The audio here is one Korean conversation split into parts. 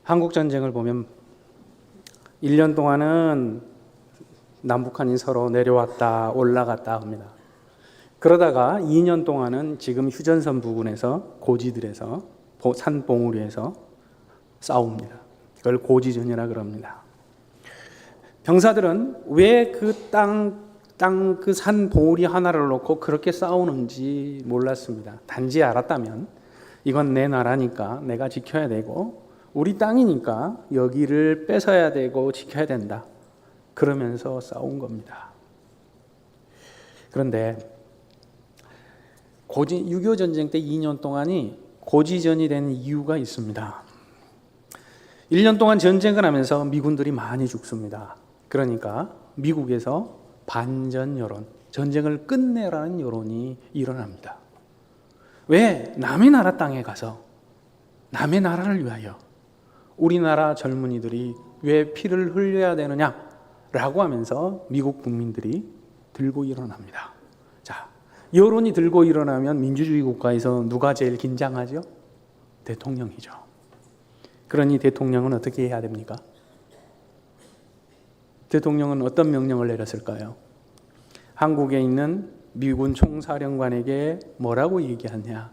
한국전쟁을 보면 1년 동안은 남북한이 서로 내려왔다 올라갔다 합니다. 그러다가 2년 동안은 지금 휴전선 부근에서 고지들에서 산봉우리에서 싸웁니다. 그걸 고지전이라 그럽니다. 병사들은 왜 그 그 산 봉우리 하나를 놓고 그렇게 싸우는지 몰랐습니다. 단지 알았다면 이건 내 나라니까 내가 지켜야 되고 우리 땅이니까 여기를 뺏어야 되고 지켜야 된다. 그러면서 싸운 겁니다. 그런데 6.25 전쟁 때 2년 동안이 고지전이 된 이유가 있습니다. 1년 동안 전쟁을 하면서 미군들이 많이 죽습니다. 그러니까 미국에서 반전 여론, 전쟁을 끝내라는 여론이 일어납니다. 왜 남의 나라 땅에 가서 남의 나라를 위하여 우리나라 젊은이들이 왜 피를 흘려야 되느냐라고 하면서 미국 국민들이 들고 일어납니다. 자, 여론이 들고 일어나면 민주주의 국가에서 누가 제일 긴장하죠? 대통령이죠. 그러니 대통령은 어떻게 해야 됩니까? 대통령은 어떤 명령을 내렸을까요? 한국에 있는 미군 총사령관에게 뭐라고 얘기하냐?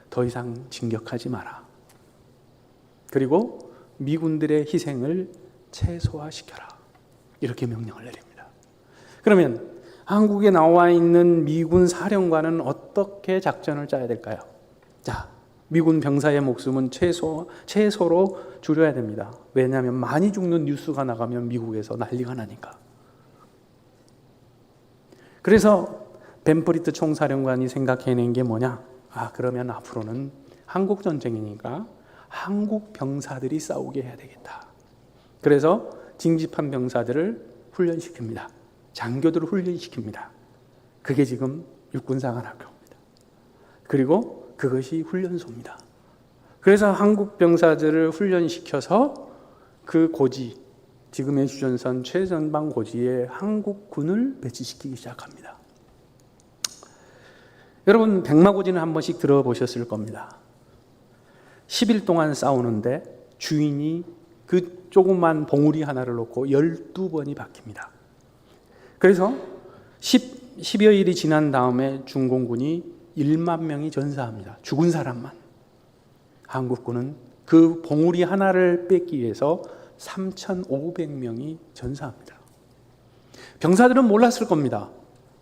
더 이상 진격하지 마라. 그리고 미군들의 희생을 최소화시켜라. 이렇게 명령을 내립니다. 그러면 한국에 나와 있는 미군 사령관은 어떻게 작전을 짜야 될까요? 자, 미군 병사의 목숨은 최소로 줄여야 됩니다. 왜냐하면 많이 죽는 뉴스가 나가면 미국에서 난리가 나니까. 그래서 벤프리트 총사령관이 생각해낸 게 뭐냐? 그러면 앞으로는 한국 전쟁이니까 한국 병사들이 싸우게 해야 되겠다. 그래서 징집한 병사들을 훈련시킵니다. 장교들을 훈련시킵니다. 그게 지금 육군사관학교입니다. 그리고 그것이 훈련소입니다. 그래서 한국 병사들을 훈련시켜서 그 고지, 지금의 휴전선 최전방 고지에 한국군을 배치시키기 시작합니다. 여러분, 백마고지는 한 번씩 들어보셨을 겁니다. 10일 동안 싸우는데 주인이 그 조그만 봉우리 하나를 놓고 12번이 바뀝니다. 그래서 10여일이 지난 다음에 중공군이 1만 명이 전사합니다. 죽은 사람만. 한국군은 그 봉우리 하나를 뺏기 위해서 3,500명이 전사합니다. 병사들은 몰랐을 겁니다.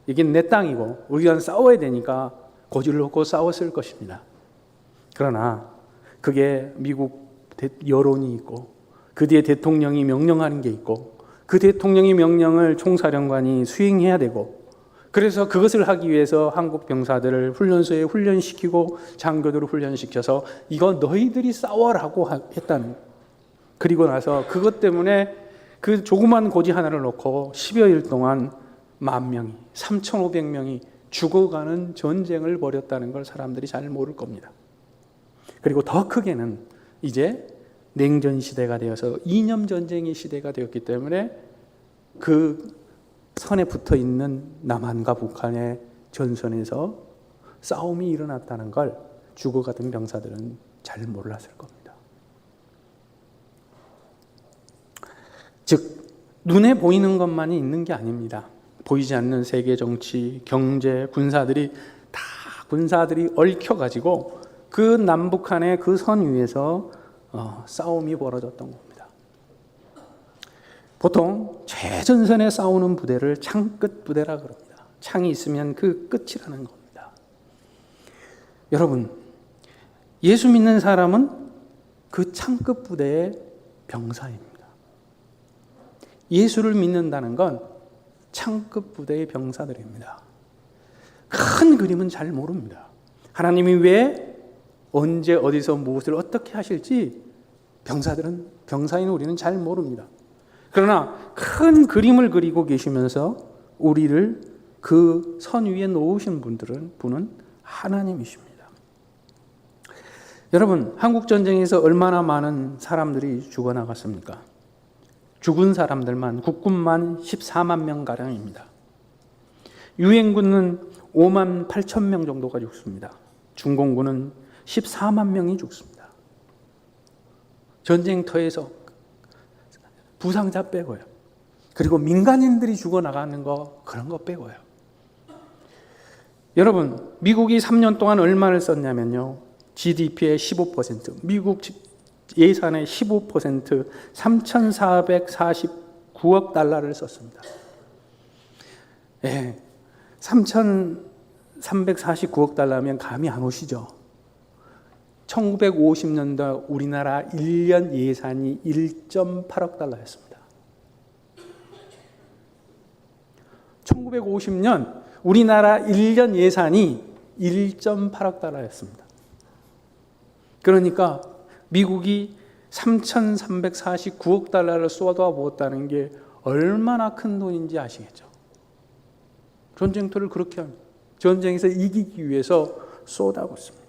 이게 내 땅이고 우리가 싸워야 되니까 고지를 놓고 싸웠을 것입니다. 그러나 그게 미국 여론이 있고 그 뒤에 대통령이 명령하는 게 있고 그 대통령의 명령을 총사령관이 수행해야 되고 그래서 그것을 하기 위해서 한국 병사들을 훈련소에 훈련시키고 장교들을 훈련시켜서 이거 너희들이 싸워라고 했다는. 그리고 나서 그것 때문에 그 조그만 고지 하나를 놓고 10여일 동안 10,000명이 3,500명이 죽어가는 전쟁을 벌였다는 걸 사람들이 잘 모를 겁니다. 그리고 더 크게는 이제 냉전 시대가 되어서 이념 전쟁의 시대가 되었기 때문에 그 선에 붙어 있는 남한과 북한의 전선에서 싸움이 일어났다는 걸 죽어가던 병사들은 잘 몰랐을 겁니다. 즉, 눈에 보이는 것만이 있는 게 아닙니다. 보이지 않는 세계 정치, 경제, 군사들이 얽혀가지고 그 남북한의 그 선 위에서 싸움이 벌어졌던 겁니다. 보통 최전선에 싸우는 부대를 창끝 부대라 그럽니다. 창이 있으면 그 끝이라는 겁니다. 여러분, 예수 믿는 사람은 그 창끝 부대의 병사입니다. 예수를 믿는다는 건 창끝 부대의 병사들입니다. 큰 그림은 잘 모릅니다. 하나님이 왜, 언제, 어디서 무엇을 어떻게 하실지 병사인 우리는 잘 모릅니다. 그러나 큰 그림을 그리고 계시면서 우리를 그 선 위에 놓으신 분은 하나님이십니다. 여러분, 한국전쟁에서 얼마나 많은 사람들이 죽어나갔습니까? 죽은 사람들만, 국군만 14만 명가량입니다. 유엔군은 5만 8천 명 정도가 죽습니다. 중공군은 14만 명이 죽습니다. 전쟁터에서 부상자 빼고요. 그리고 민간인들이 죽어나가는 거 그런 거 빼고요. 여러분, 미국이 3년 동안 얼마를 썼냐면요. GDP의 15%, 미국 예산의 15%, 3,449억 달러를 썼습니다. 예, 3,349억 달러면 감이 안 오시죠? 1950년도 우리나라 1년 예산이 1.8억 달러였습니다. 1950년 우리나라 1년 예산이 1.8억 달러였습니다. 그러니까 미국이 3,349억 달러를 쏟아부었다는 게 얼마나 큰 돈인지 아시겠죠? 전쟁터를 그렇게 합니다. 전쟁에서 이기기 위해서 쏟아붓습니다.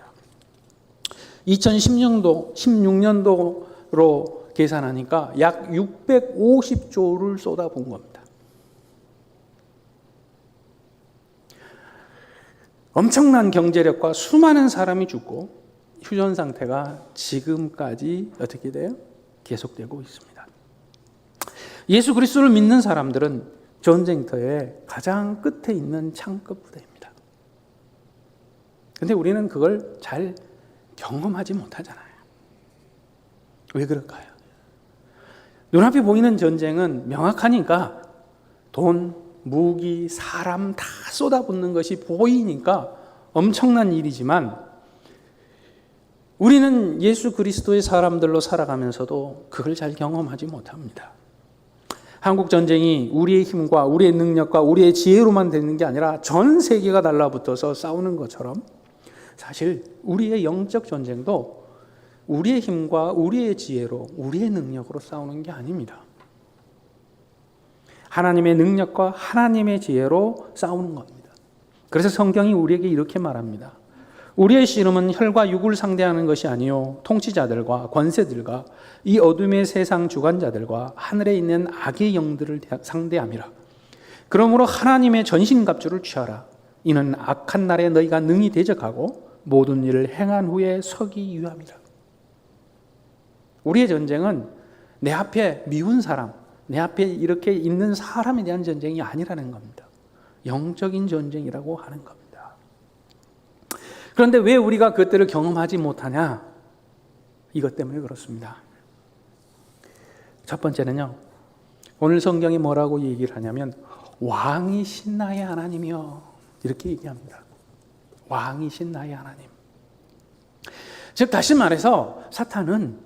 2016년도로 계산하니까 약 650조를 쏟아부은 겁니다. 엄청난 경제력과 수많은 사람이 죽고 휴전 상태가 지금까지 어떻게 돼요? 계속되고 있습니다. 예수 그리스도를 믿는 사람들은 전쟁터의 가장 끝에 있는 창급 부대입니다. 그런데 우리는 그걸 잘 경험하지 못하잖아요. 왜 그럴까요? 눈앞에 보이는 전쟁은 명확하니까 돈, 무기, 사람 다 쏟아붓는 것이 보이니까 엄청난 일이지만 우리는 예수 그리스도의 사람들로 살아가면서도 그걸 잘 경험하지 못합니다. 한국 전쟁이 우리의 힘과 우리의 능력과 우리의 지혜로만 되는 게 아니라 전 세계가 달라붙어서 싸우는 것처럼 사실 우리의 영적 전쟁도 우리의 힘과 우리의 지혜로 우리의 능력으로 싸우는 게 아닙니다. 하나님의 능력과 하나님의 지혜로 싸우는 겁니다. 그래서 성경이 우리에게 이렇게 말합니다. 우리의 씨름은 혈과 육을 상대하는 것이 아니요 통치자들과 권세들과 이 어둠의 세상 주관자들과 하늘에 있는 악의 영들을 상대함이라. 그러므로 하나님의 전신갑주를 취하라. 이는 악한 날에 너희가 능히 대적하고 모든 일을 행한 후에 서기 위함이라. 우리의 전쟁은 내 앞에 미운 사람, 내 앞에 이렇게 있는 사람에 대한 전쟁이 아니라는 겁니다. 영적인 전쟁이라고 하는 겁니다. 그런데 왜 우리가 그것들을 경험하지 못하냐? 이것 때문에 그렇습니다. 첫 번째는요, 오늘 성경이 뭐라고 얘기를 하냐면 왕이신 나의 하나님이요, 이렇게 얘기합니다. 왕이신 나의 하나님. 즉 다시 말해서 사탄은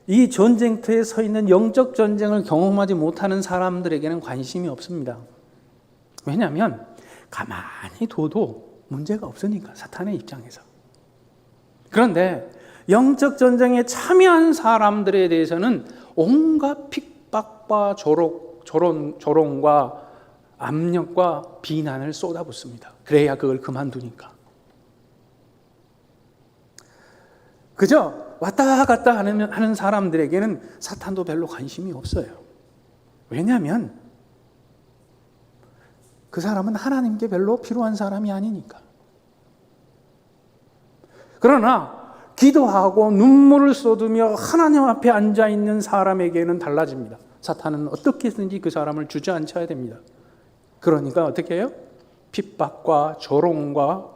이 전쟁터에 서 있는 영적 전쟁을 경험하지 못하는 사람들에게는 관심이 없습니다. 왜냐하면 가만히 둬도 문제가 없으니까, 사탄의 입장에서. 그런데 영적 전쟁에 참여한 사람들에 대해서는 온갖 핍박과 조롱과 압력과 비난을 쏟아붓습니다. 그래야 그걸 그만두니까. 그저 왔다 갔다 하는 사람들에게는 사탄도 별로 관심이 없어요. 왜냐하면 그 사람은 하나님께 별로 필요한 사람이 아니니까. 그러나 기도하고 눈물을 쏟으며 하나님 앞에 앉아있는 사람에게는 달라집니다. 사탄은 어떻게든지 그 사람을 주저앉혀야 됩니다. 그러니까 어떻게 해요? 핍박과 조롱과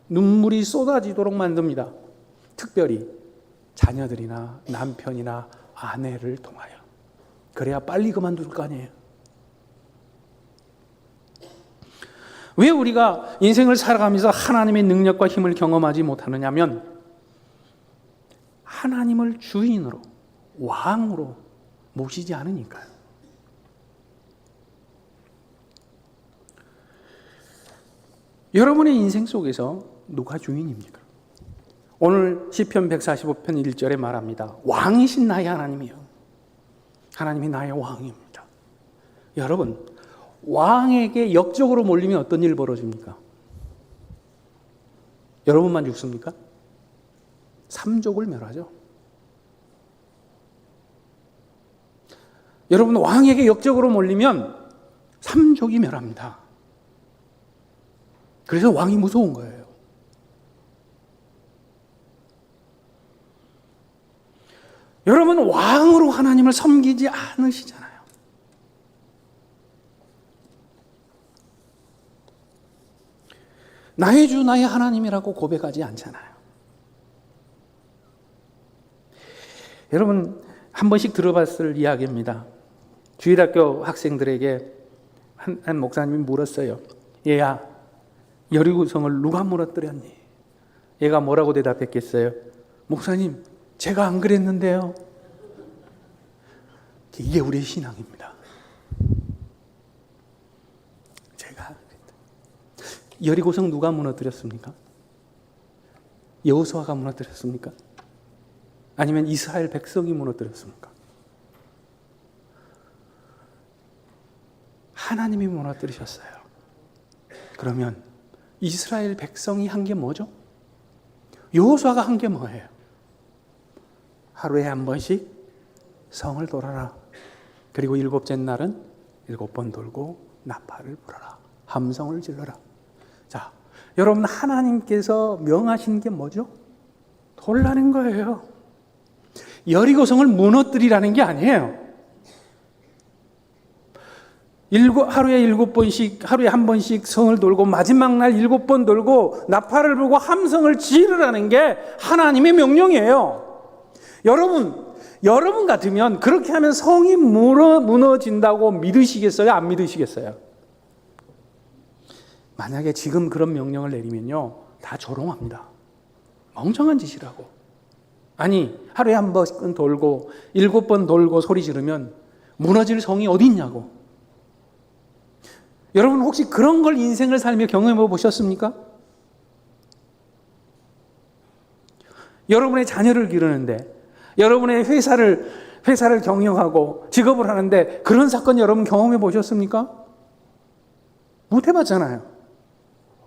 눈물이 쏟아지도록 만듭니다. 특별히 자녀들이나 남편이나 아내를 통하여. 그래야 빨리 그만둘 거 아니에요. 왜 우리가 인생을 살아가면서 하나님의 능력과 힘을 경험하지 못하느냐면 하나님을 주인으로, 왕으로 모시지 않으니까요. 여러분의 인생 속에서 누가 주인입니까? 오늘 시편 145편 1절에 말합니다. 왕이신 나의 하나님이요. 하나님이 나의 왕입니다. 여러분, 왕에게 역적으로 몰리면 어떤 일 벌어집니까? 여러분만 죽습니까? 삼족을 멸하죠. 여러분, 왕에게 역적으로 몰리면 삼족이 멸합니다. 그래서 왕이 무서운 거예요. 여러분, 왕으로 하나님을 섬기지 않으시잖아요. 나의 주, 나의 하나님이라고 고백하지 않잖아요. 여러분, 한 번씩 들어봤을 이야기입니다. 주일학교 학생들에게 한 목사님이 물었어요. 얘야, 여리고성을 누가 무너뜨렸니? 얘가 뭐라고 대답했겠어요? 목사님, 제가 안 그랬는데요. 이게 우리의 신앙입니다. 제가 여리고성 누가 무너뜨렸습니까? 여호수아가 무너뜨렸습니까? 아니면 이스라엘 백성이 무너뜨렸습니까? 하나님이 무너뜨리셨어요. 그러면 이스라엘 백성이 한 게 뭐죠? 여호수아가 한 게 뭐예요? 하루에 한 번씩 성을 돌아라. 그리고 7째 날은 7번 돌고 나팔을 불어라. 함성을 질러라. 자, 여러분, 하나님께서 명하신 게 뭐죠? 돌라는 거예요. 여리고성을 무너뜨리라는 게 아니에요. 하루에 7번씩, 하루에 한 번씩 성을 돌고 마지막 날 7번 돌고 나팔을 불고 함성을 지르라는 게 하나님의 명령이에요. 여러분 같으면 그렇게 하면 성이 무너진다고 믿으시겠어요? 안 믿으시겠어요? 만약에 지금 그런 명령을 내리면요, 다 조롱합니다. 멍청한 짓이라고. 아니, 하루에 한 번 돌고 7번 돌고 소리 지르면 무너질 성이 어디 있냐고. 여러분, 혹시 그런 걸 인생을 살며 경험해 보셨습니까? 여러분의 자녀를 기르는데, 여러분의 회사를 경영하고 직업을 하는데 그런 사건 여러분 경험해 보셨습니까? 못 해봤잖아요.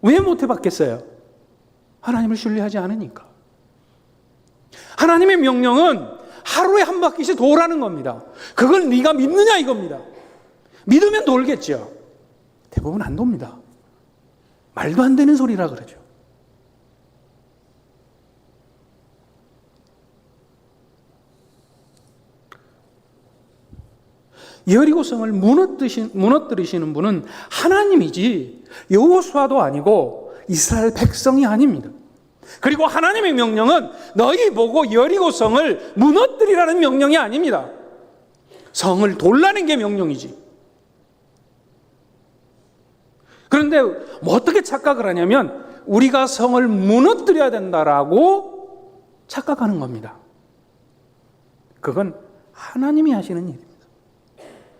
왜 못 해봤겠어요? 하나님을 신뢰하지 않으니까. 하나님의 명령은 하루에 한 바퀴씩 도라는 겁니다. 그걸 네가 믿느냐 이겁니다. 믿으면 돌겠죠. 대부분 안 돕니다. 말도 안 되는 소리라 그러죠. 여리고성을 무너뜨리시는 분은 하나님이지 여호수아도 아니고 이스라엘 백성이 아닙니다. 그리고 하나님의 명령은 너희 보고 여리고성을 무너뜨리라는 명령이 아닙니다. 성을 돌라는 게 명령이지. 그런데 뭐 어떻게 착각을 하냐면 우리가 성을 무너뜨려야 된다라고 착각하는 겁니다. 그건 하나님이 하시는 일입니다.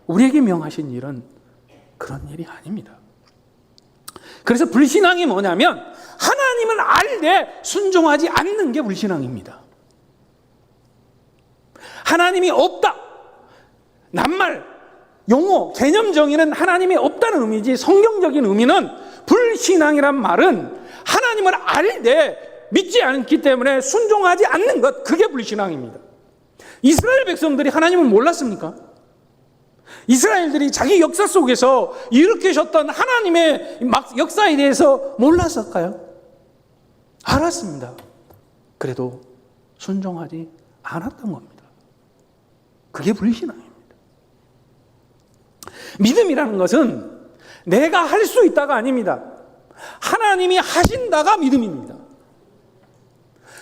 우리에게 명하신 일은 그런 일이 아닙니다. 그래서 불신앙이 뭐냐면 하나님을 알되 순종하지 않는 게 불신앙입니다. 하나님이 없다. 낱말, 용어, 개념 정의는 하나님이 없다는 의미지 성경적인 의미는 불신앙이란 말은 하나님을 알되 믿지 않기 때문에 순종하지 않는 것, 그게 불신앙입니다. 이스라엘 백성들이 하나님을 몰랐습니까? 이스라엘들이 자기 역사 속에서 일으키셨던 하나님의 역사에 대해서 몰랐을까요? 알았습니다. 그래도 순종하지 않았던 겁니다. 그게 불신앙입니다. 믿음이라는 것은 내가 할 수 있다가 아닙니다. 하나님이 하신다가 믿음입니다.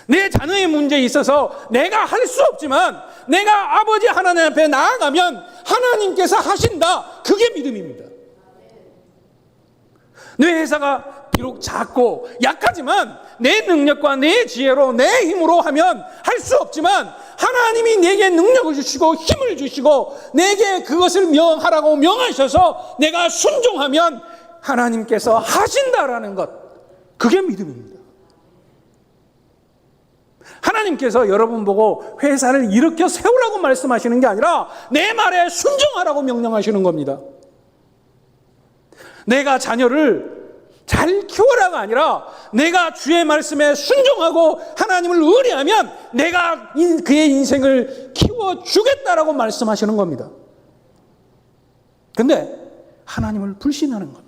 내 자녀의 문제에 있어서 내가 할 수 없지만 내가 아버지 하나님 앞에 나아가면 하나님께서 하신다. 그게 믿음입니다. 내 회사가 비록 작고 약하지만 내 능력과 내 지혜로 내 힘으로 하면 할 수 없지만 하나님이 내게 능력을 주시고 힘을 주시고 내게 그것을 명하라고 명하셔서 내가 순종하면 하나님께서 하신다라는 것, 그게 믿음입니다. 하나님께서 여러분 보고 회사를 일으켜 세우라고 말씀하시는 게 아니라 내 말에 순종하라고 명령하시는 겁니다. 내가 자녀를 잘 키워라가 아니라 내가 주의 말씀에 순종하고 하나님을 의뢰하면 내가 그의 인생을 키워주겠다라고 말씀하시는 겁니다. 근데 하나님을 불신하는 겁니다.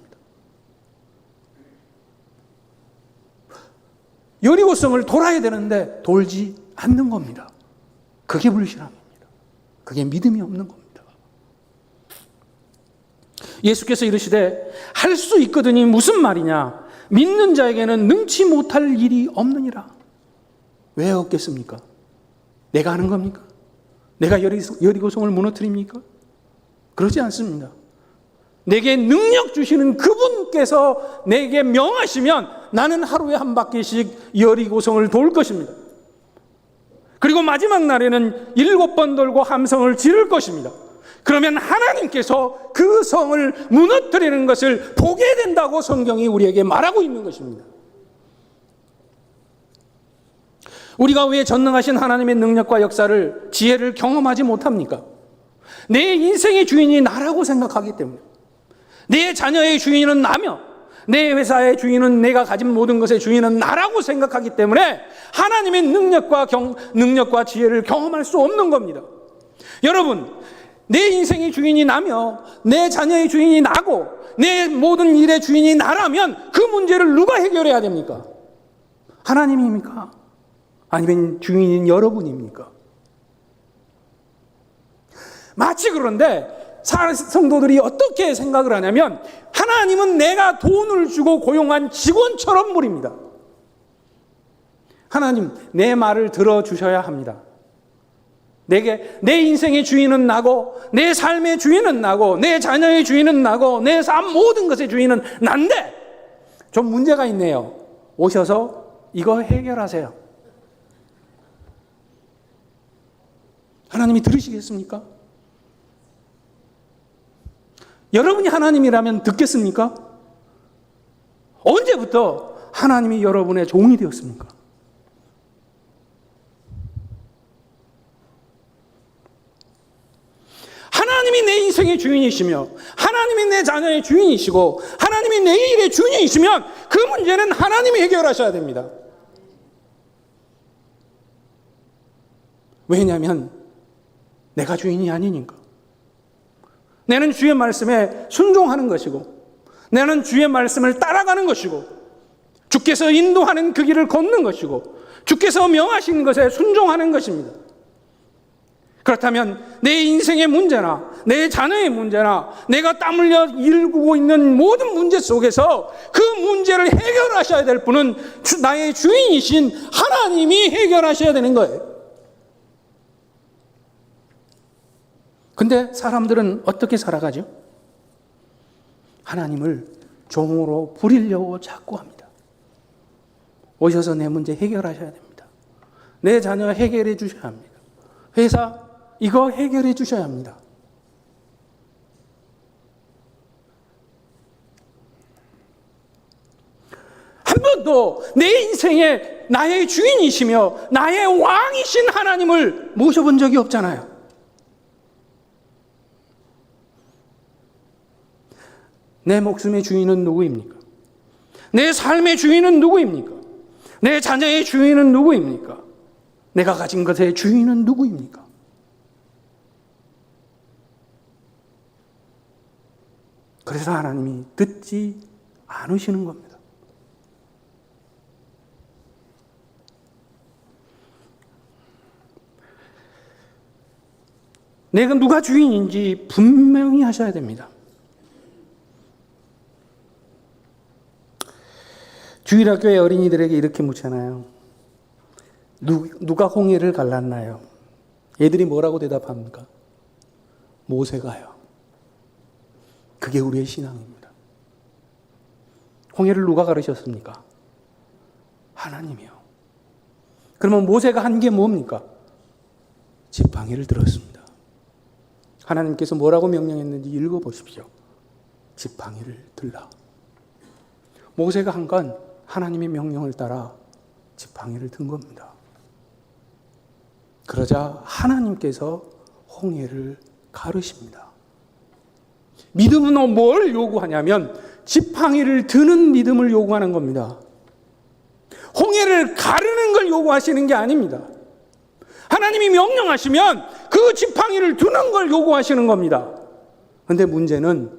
여리고성을 돌아야 되는데 돌지 않는 겁니다. 그게 불신앙입니다. 그게 믿음이 없는 겁니다. 예수께서 이르시되 할 수 있거든이 무슨 말이냐? 믿는 자에게는 능치 못할 일이 없느니라. 왜 없겠습니까? 내가 하는 겁니까? 내가 여리고성을 무너뜨립니까? 그러지 않습니다. 내게 능력 주시는 그분께서 내게 명하시면 나는 하루에 한 바퀴씩 여리고성을 돌 것입니다. 그리고 마지막 날에는 7번 돌고 함성을 지를 것입니다. 그러면 하나님께서 그 성을 무너뜨리는 것을 보게 된다고 성경이 우리에게 말하고 있는 것입니다. 우리가 왜 전능하신 하나님의 능력과 역사를, 지혜를 경험하지 못합니까? 내 인생의 주인이 나라고 생각하기 때문에, 내 자녀의 주인은 나며 내 회사의 주인은, 내가 가진 모든 것의 주인은 나라고 생각하기 때문에 하나님의 능력과 지혜를 경험할 수 없는 겁니다. 여러분, 내 인생의 주인이 나며 내 자녀의 주인이 나고 내 모든 일의 주인이 나라면 그 문제를 누가 해결해야 됩니까? 하나님입니까? 아니면 주인인 여러분입니까? 마치 그런데 성도들이 어떻게 생각을 하냐면 하나님은 내가 돈을 주고 고용한 직원처럼 물입니다. 하나님, 내 말을 들어주셔야 합니다. 내 인생의 주인은 나고 내 삶의 주인은 나고 내 자녀의 주인은 나고 내 삶 모든 것의 주인은 난데 좀 문제가 있네요. 오셔서 이거 해결하세요. 하나님이 들으시겠습니까? 여러분이 하나님이라면 듣겠습니까? 언제부터 하나님이 여러분의 종이 되었습니까? 하나님이 내 인생의 주인이시며 하나님이 내 자녀의 주인이시고 하나님이 내 일의 주인이시면 그 문제는 하나님이 해결하셔야 됩니다. 왜냐하면 내가 주인이 아니니까. 나는 주의 말씀에 순종하는 것이고 나는 주의 말씀을 따라가는 것이고 주께서 인도하는 그 길을 걷는 것이고 주께서 명하신 것에 순종하는 것입니다. 그렇다면 내 인생의 문제나 내 자녀의 문제나 내가 땀 흘려 일구고 있는 모든 문제 속에서 그 문제를 해결하셔야 될 분은 나의 주인이신 하나님이 해결하셔야 되는 거예요. 근데 사람들은 어떻게 살아가죠? 하나님을 종으로 부리려고 자꾸 합니다. 오셔서 내 문제 해결하셔야 됩니다. 내 자녀 해결해 주셔야 합니다. 회사 이거 해결해 주셔야 합니다. 한 번도 내 인생에 나의 주인이시며 나의 왕이신 하나님을 모셔본 적이 없잖아요. 내 목숨의 주인은 누구입니까? 내 삶의 주인은 누구입니까? 내 자녀의 주인은 누구입니까? 내가 가진 것의 주인은 누구입니까? 그래서 하나님이 듣지 않으시는 겁니다. 내가 누가 주인인지 분명히 하셔야 됩니다. 주일학교의 어린이들에게 이렇게 묻잖아요. 누가 홍해를 갈랐나요? 애들이 뭐라고 대답합니까? 모세가요. 그게 우리의 신앙입니다. 홍해를 누가 가르셨습니까? 하나님이요. 그러면 모세가 한 게 뭡니까? 지팡이를 들었습니다. 하나님께서 뭐라고 명령했는지 읽어보십시오. 지팡이를 들라. 모세가 한 건 하나님의 명령을 따라 지팡이를 든 겁니다. 그러자 하나님께서 홍해를 가르십니다. 믿음은 뭘 요구하냐면 지팡이를 드는 믿음을 요구하는 겁니다. 홍해를 가르는 걸 요구하시는 게 아닙니다. 하나님이 명령하시면 그 지팡이를 드는 걸 요구하시는 겁니다. 그런데 문제는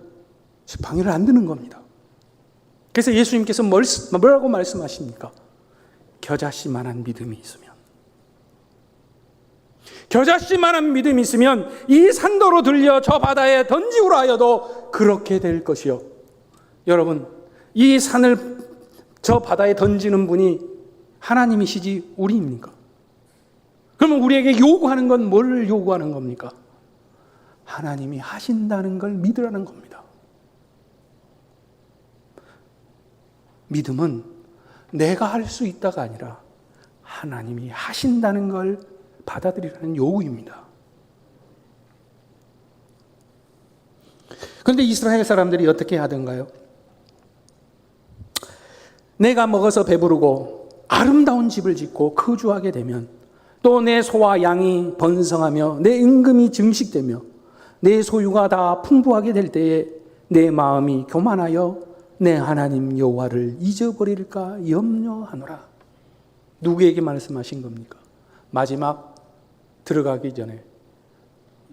지팡이를 안 드는 겁니다. 그래서 예수님께서 뭐라고 말씀하십니까? 겨자씨만한 믿음이 있으면. 겨자씨만한 믿음이 있으면 이 산도로 들려 저 바다에 던지우라 하여도 그렇게 될 것이요. 여러분, 이 산을 저 바다에 던지는 분이 하나님이시지 우리입니까? 그러면 우리에게 요구하는 건 뭘 요구하는 겁니까? 하나님이 하신다는 걸 믿으라는 겁니다. 믿음은 내가 할 수 있다가 아니라 하나님이 하신다는 걸 받아들이라는 요구입니다. 그런데 이스라엘 사람들이 어떻게 하던가요? 내가 먹어서 배부르고 아름다운 집을 짓고 거주하게 되면 또 내 소와 양이 번성하며 내 임금이 증식되며 내 소유가 다 풍부하게 될 때에 내 마음이 교만하여 내 하나님 여호와를 잊어버릴까 염려하노라. 누구에게 말씀하신 겁니까? 마지막 들어가기 전에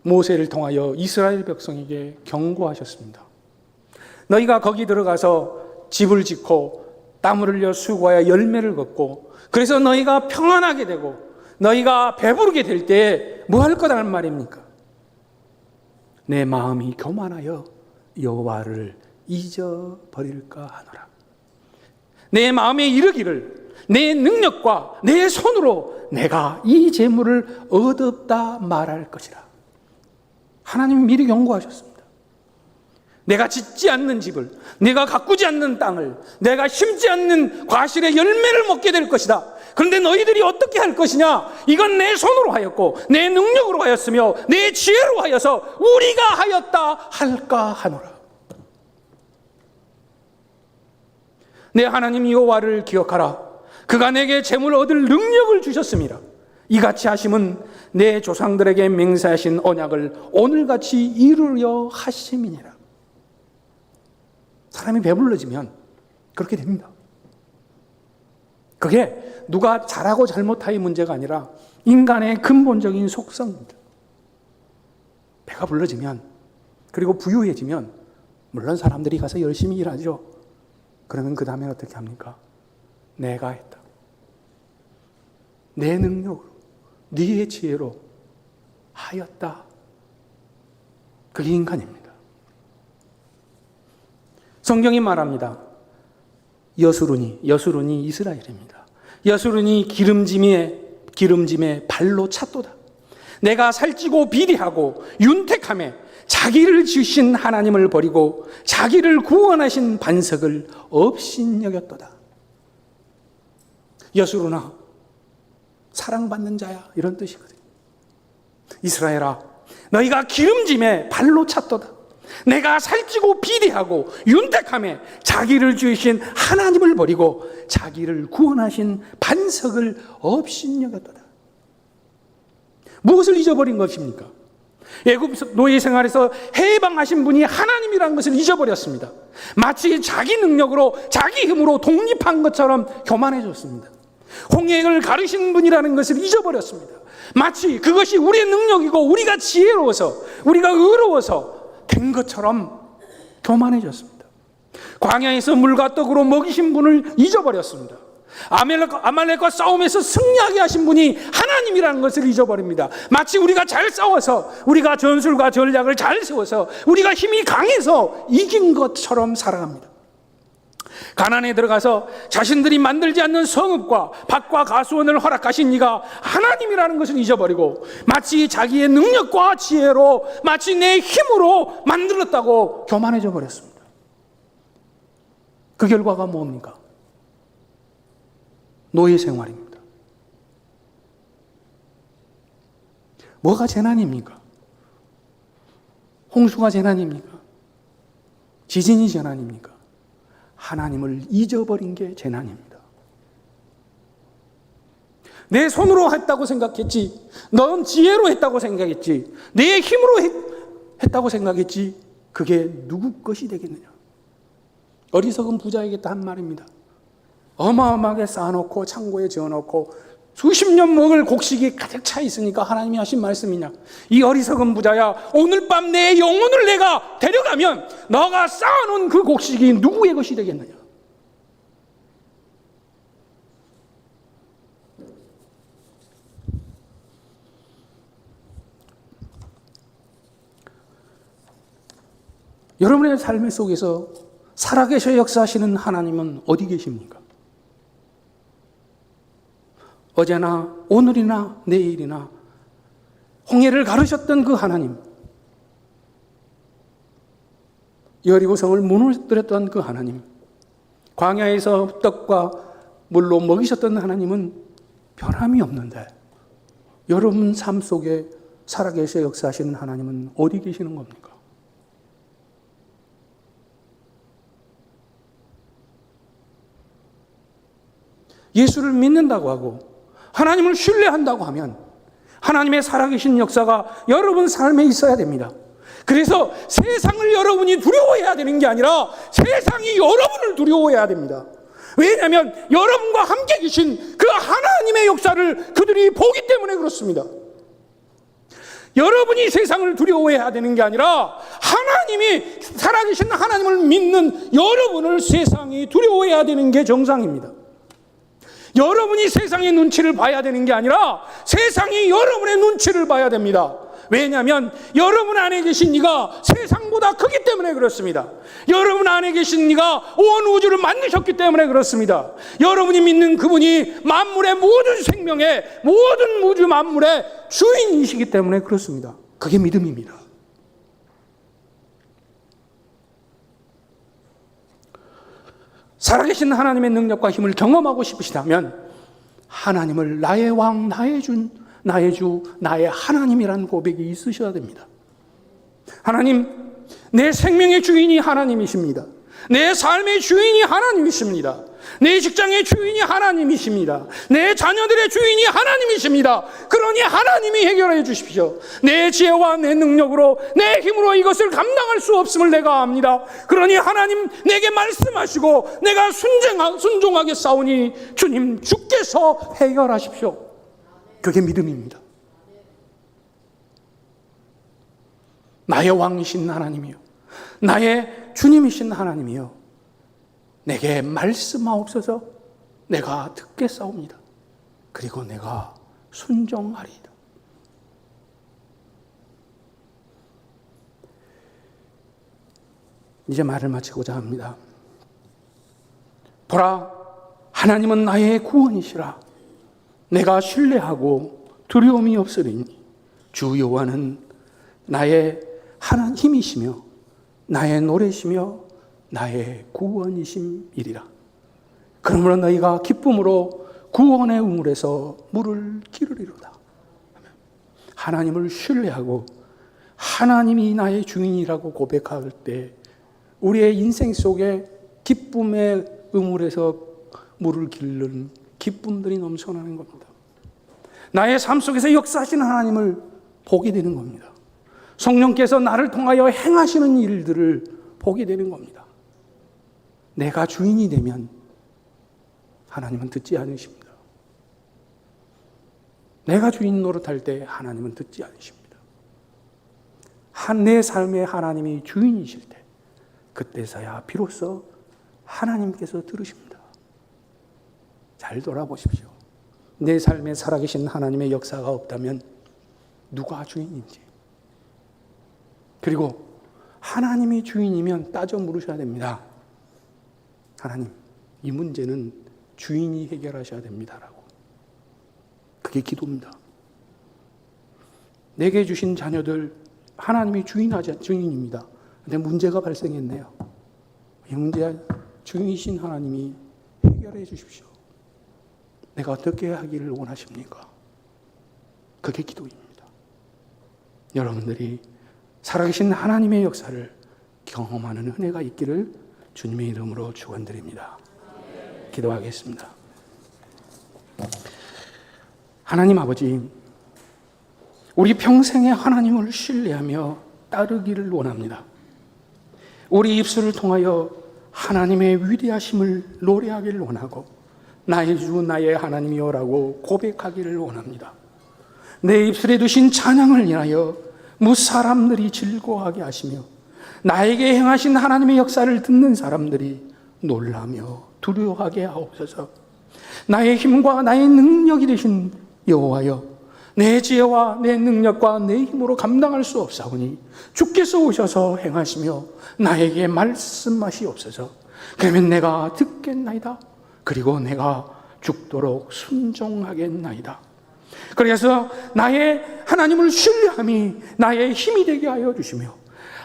모세를 통하여 이스라엘 백성에게 경고하셨습니다. 너희가 거기 들어가서 집을 짓고 땀을 흘려 수고하여 열매를 걷고 그래서 너희가 평안하게 되고 너희가 배부르게 될 때 뭐 할 거라는 말입니까? 내 마음이 교만하여 여호와를 잊어버릴까 하노라. 내 마음에 이르기를 내 능력과 내 손으로 내가 이 재물을 얻었다 말할 것이라. 하나님이 미리 경고하셨습니다. 내가 짓지 않는 집을, 내가 가꾸지 않는 땅을, 내가 심지 않는 과실의 열매를 먹게 될 것이다. 그런데 너희들이 어떻게 할 것이냐? 이건 내 손으로 하였고 내 능력으로 하였으며 내 지혜로 하여서 우리가 하였다 할까 하노라. 내 하나님 여호와를 기억하라. 그가 내게 재물을 얻을 능력을 주셨습니다. 이같이 하심은 내 조상들에게 맹세하신 언약을 오늘같이 이루려 하심이니라. 사람이 배불러지면 그렇게 됩니다. 그게 누가 잘하고 잘못하의 문제가 아니라 인간의 근본적인 속성입니다. 배가 불러지면, 그리고 부유해지면 물론 사람들이 가서 열심히 일하죠. 그러면 그 다음에 어떻게 합니까? 내가 했다. 내 능력으로, 네의 지혜로 하였다. 그게 인간입니다. 성경이 말합니다. 여수론이 이스라엘입니다. 여수론이 기름짐에 발로 찼도다. 내가 살찌고 비리하고 윤택함에 자기를 지으신 하나님을 버리고 자기를 구원하신 반석을 업신여겼도다. 여수론아, 사랑받는 자야, 이런 뜻이거든요. 이스라엘아, 너희가 기름짐에 발로 찼도다. 내가 살찌고 비대하고 윤택함에 자기를 지으신 하나님을 버리고 자기를 구원하신 반석을 업신여겼도다. 무엇을 잊어버린 것입니까? 애굽 노예 생활에서 해방하신 분이 하나님이라는 것을 잊어버렸습니다. 마치 자기 능력으로 자기 힘으로 독립한 것처럼 교만해졌습니다. 홍해를 가르신 분이라는 것을 잊어버렸습니다. 마치 그것이 우리의 능력이고 우리가 지혜로워서 우리가 의로워서 된 것처럼 교만해졌습니다. 광야에서 물과 떡으로 먹이신 분을 잊어버렸습니다. 아말렉과 싸움에서 승리하게 하신 분이 하나님이라는 것을 잊어버립니다. 마치 우리가 잘 싸워서, 우리가 전술과 전략을 잘 세워서, 우리가 힘이 강해서 이긴 것처럼 살아갑니다. 가나안에 들어가서 자신들이 만들지 않는 성읍과 밭과 가수원을 허락하신 이가 하나님이라는 것을 잊어버리고 마치 자기의 능력과 지혜로, 마치 내 힘으로 만들었다고 교만해져 버렸습니다. 그 결과가 뭡니까? 노예 생활입니다. 뭐가 재난입니까? 홍수가 재난입니까? 지진이 재난입니까? 하나님을 잊어버린 게 재난입니다. 내 손으로 했다고 생각했지, 넌 지혜로 했다고 생각했지, 내 힘으로 했다고 생각했지, 그게 누구 것이 되겠느냐? 어리석은 부자에게 한 말입니다. 어마어마하게 쌓아놓고 창고에 지어놓고 수십 년 먹을 곡식이 가득 차 있으니까 하나님이 하신 말씀이냐? 이 어리석은 부자야, 오늘 밤 내 영혼을 내가 데려가면 너가 쌓아놓은 그 곡식이 누구의 것이 되겠느냐? 여러분의 삶 속에서 살아계셔 역사하시는 하나님은 어디 계십니까? 어제나 오늘이나 내일이나 홍해를 가르셨던 그 하나님, 여리고성을 무너뜨렸던 그 하나님, 광야에서 떡과 물로 먹이셨던 하나님은 변함이 없는데 여러분 삶 속에 살아계셔 역사하시는 하나님은 어디 계시는 겁니까? 예수를 믿는다고 하고 하나님을 신뢰한다고 하면 하나님의 살아계신 역사가 여러분 삶에 있어야 됩니다. 그래서 세상을 여러분이 두려워해야 되는 게 아니라 세상이 여러분을 두려워해야 됩니다. 왜냐하면 여러분과 함께 계신 그 하나님의 역사를 그들이 보기 때문에 그렇습니다. 여러분이 세상을 두려워해야 되는 게 아니라 하나님이 살아계신 하나님을 믿는 여러분을 세상이 두려워해야 되는 게 정상입니다. 여러분이 세상의 눈치를 봐야 되는 게 아니라 세상이 여러분의 눈치를 봐야 됩니다. 왜냐하면 여러분 안에 계신 이가 세상보다 크기 때문에 그렇습니다. 여러분 안에 계신 이가 온 우주를 만드셨기 때문에 그렇습니다. 여러분이 믿는 그분이 만물의 모든 생명의 모든 우주 만물의 주인이시기 때문에 그렇습니다. 그게 믿음입니다. 살아계신 하나님의 능력과 힘을 경험하고 싶으시다면 하나님을 나의 왕, 나의 주, 나의 하나님이라는 고백이 있으셔야 됩니다. 하나님, 내 생명의 주인이 하나님이십니다. 내 삶의 주인이 하나님이십니다. 내 직장의 주인이 하나님이십니다. 내 자녀들의 주인이 하나님이십니다. 그러니 하나님이 해결해 주십시오. 내 지혜와 내 능력으로 내 힘으로 이것을 감당할 수 없음을 내가 압니다. 그러니 하나님 내게 말씀하시고 내가 순종하게 싸우니 주님 주께서 해결하십시오. 그게 믿음입니다. 나의 왕이신 하나님이요, 나의 주님이신 하나님이요, 내게 말씀하옵소서. 내가 듣겠사옵니다. 그리고 내가 순종하리이다. 이제 말을 마치고자 합니다. 보라, 하나님은 나의 구원이시라. 내가 신뢰하고 두려움이 없으리니 주 여호와는 나의 힘이시며 나의 노래시며 나의 구원이심이리라. 그러므로 너희가 기쁨으로 구원의 우물에서 물을 기르리로다. 하나님을 신뢰하고 하나님이 나의 주인이라고 고백할 때 우리의 인생 속에 기쁨의 우물에서 물을 기르는 기쁨들이 넘쳐나는 겁니다. 나의 삶 속에서 역사하시는 하나님을 보게 되는 겁니다. 성령께서 나를 통하여 행하시는 일들을 보게 되는 겁니다. 내가 주인이 되면 하나님은 듣지 않으십니다. 내가 주인 노릇할 때 하나님은 듣지 않으십니다. 내 삶의 하나님이 주인이실 때 그때서야 비로소 하나님께서 들으십니다. 잘 돌아보십시오. 내 삶에 살아계신 하나님의 역사가 없다면 누가 주인인지, 그리고 하나님이 주인이면 따져 물으셔야 됩니다. 하나님, 이 문제는 주인이 해결하셔야 됩니다라고. 그게 기도입니다. 내게 주신 자녀들 하나님이 주인입니다. 근데 문제가 발생했네요. 이 문제 주인이신 하나님이 해결해 주십시오. 내가 어떻게 하기를 원하십니까? 그게 기도입니다. 여러분들이 살아계신 하나님의 역사를 경험하는 은혜가 있기를 주님의 이름으로 축원드립니다. 기도하겠습니다. 하나님 아버지, 우리 평생에 하나님을 신뢰하며 따르기를 원합니다. 우리 입술을 통하여 하나님의 위대하심을 노래하기를 원하고 나의 주 나의 하나님이여라고 고백하기를 원합니다. 내 입술에 두신 찬양을 인하여 무사람들이 즐거워하게 하시며 나에게 행하신 하나님의 역사를 듣는 사람들이 놀라며 두려워하게 하옵소서. 나의 힘과 나의 능력이 되신 여호와여, 내 지혜와 내 능력과 내 힘으로 감당할 수 없사오니 주께서 오셔서 행하시며 나에게 말씀하시옵소서. 그러면 내가 듣겠나이다. 그리고 내가 죽도록 순종하겠나이다. 그래서 나의 하나님을 신뢰함이 나의 힘이 되게 하여 주시며,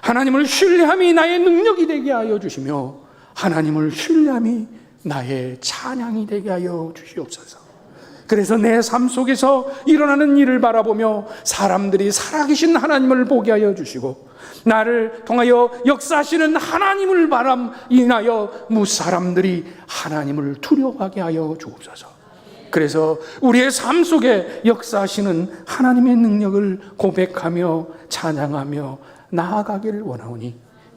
하나님을 신뢰함이 나의 능력이 되게 하여 주시며, 하나님을 신뢰함이 나의 찬양이 되게 하여 주시옵소서. 그래서 내 삶 속에서 일어나는 일을 바라보며 사람들이 살아계신 하나님을 보게 하여 주시고, 나를 통하여 역사하시는 하나님을 인하여 무사람들이 하나님을 두려워하게 하여 주옵소서. 그래서 우리의 삶 속에 역사하시는 하나님의 능력을 고백하며 찬양하며 나아가기를 원하오니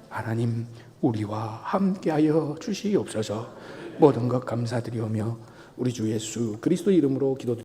하나님 우리와 함께하여 주시옵소서. 모든 것 감사드리오며 우리 주 예수 그리스도 이름으로 기도드립니다.